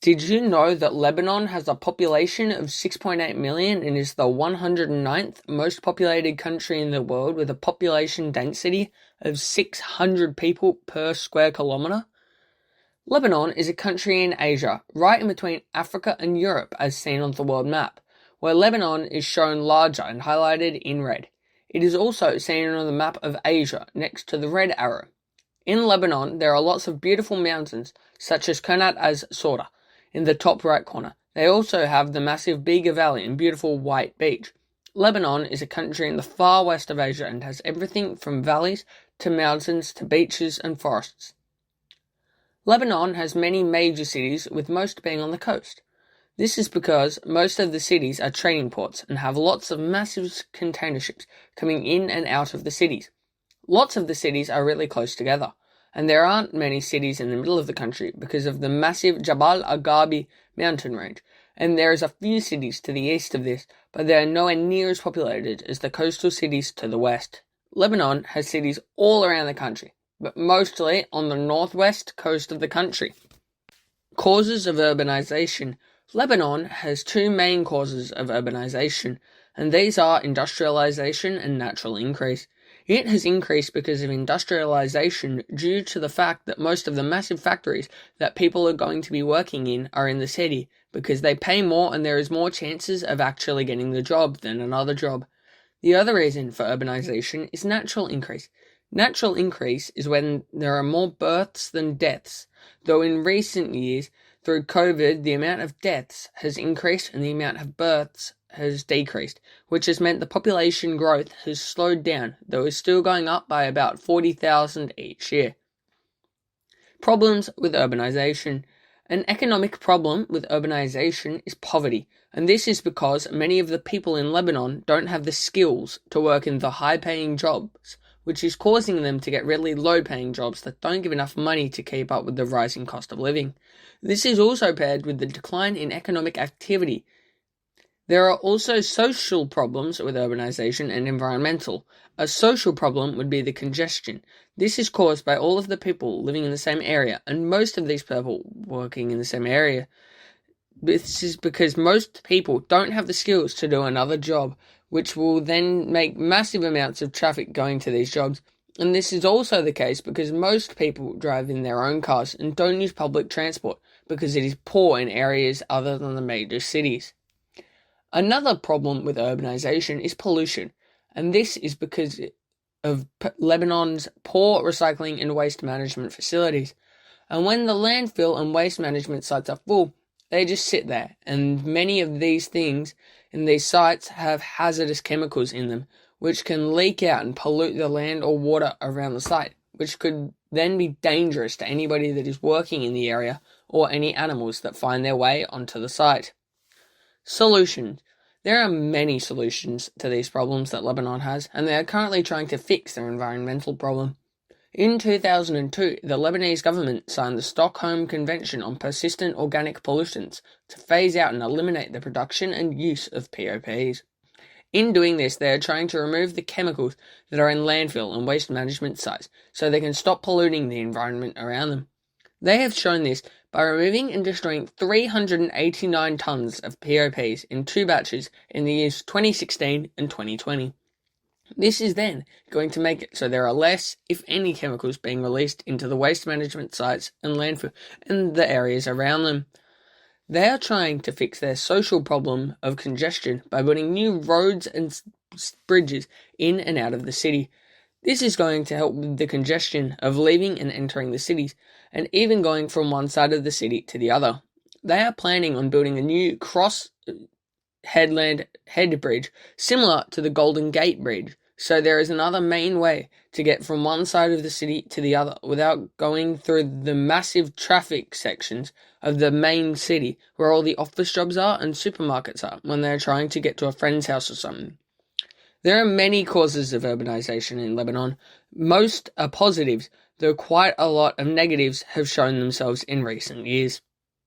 Did you know that Lebanon has a population of 6.8 million and is the 109th most populated country in the world with a population density of 600 people per square kilometre? Lebanon is a country in Asia, right in between Africa and Europe as seen on the world map, where Lebanon is shown larger and highlighted in red. It is also seen on the map of Asia next to the red arrow. In Lebanon, there are lots of beautiful mountains, such as Qanat az-Sauda, in the top right corner. They also have the massive Beega Valley and beautiful White Beach. Lebanon is a country in the far west of Asia and has everything from valleys to mountains to beaches and forests. Lebanon has many major cities, with most being on the coast. This is because most of the cities are trading ports and have lots of massive container ships coming in and out of the cities. Lots of the cities are really close together, and there aren't many cities in the middle of the country because of the massive Jabal Agabi mountain range, and there is a few cities to the east of this, but they are nowhere near as populated as the coastal cities to the west. Lebanon has cities all around the country, but mostly on the northwest coast of the country. Causes of urbanization. Lebanon has two main causes of urbanization, and these are industrialization and natural increase. It has increased because of industrialization due to the fact that most of the massive factories that people are going to be working in are in the city, because they pay more and there is more chances of actually getting the job than another job. The other reason for urbanization is natural increase. Natural increase is when there are more births than deaths, though in recent years, through COVID, the amount of deaths has increased and the amount of births has decreased, which has meant the population growth has slowed down, though is still going up by about 40,000 each year. Problems with urbanization. An economic problem with urbanization is poverty, and this is because many of the people in Lebanon don't have the skills to work in the high-paying jobs, which is causing them to get really low-paying jobs that don't give enough money to keep up with the rising cost of living. This is also paired with the decline in economic activity. There are also social problems with urbanization and environmental. A social problem would be the congestion. This is caused by all of the people living in the same area, and most of these people working in the same area. This is because most people don't have the skills to do another job, which will then make massive amounts of traffic going to these jobs. And this is also the case because most people drive in their own cars and don't use public transport because it is poor in areas other than the major cities. Another problem with urbanization is pollution, and this is because of Lebanon's poor recycling and waste management facilities. And when the landfill and waste management sites are full, they just sit there, and many of these things in these sites have hazardous chemicals in them, which can leak out and pollute the land or water around the site, which could then be dangerous to anybody that is working in the area or any animals that find their way onto the site. Solutions. There are many solutions to these problems that Lebanon has, and they are currently trying to fix their environmental problem. In 2002, the Lebanese government signed the Stockholm Convention on Persistent Organic Pollutants to phase out and eliminate the production and use of POPs. In doing this, they are trying to remove the chemicals that are in landfill and waste management sites so they can stop polluting the environment around them. They have shown this by removing and destroying 389 tons of POPs in two batches in the years 2016 and 2020. This is then going to make it so there are less, if any, chemicals being released into the waste management sites and landfill and the areas around them. They are trying to fix their social problem of congestion by building new roads and bridges in and out of the city. This is going to help with the congestion of leaving and entering the cities, and even going from one side of the city to the other. They are planning on building a new cross-headland head bridge, similar to the Golden Gate Bridge, so there is another main way to get from one side of the city to the other without going through the massive traffic sections of the main city where all the office jobs are and supermarkets are when they're trying to get to a friend's house or something. There are many causes of urbanization in Lebanon. Most are positives, though quite a lot of negatives have shown themselves in recent years.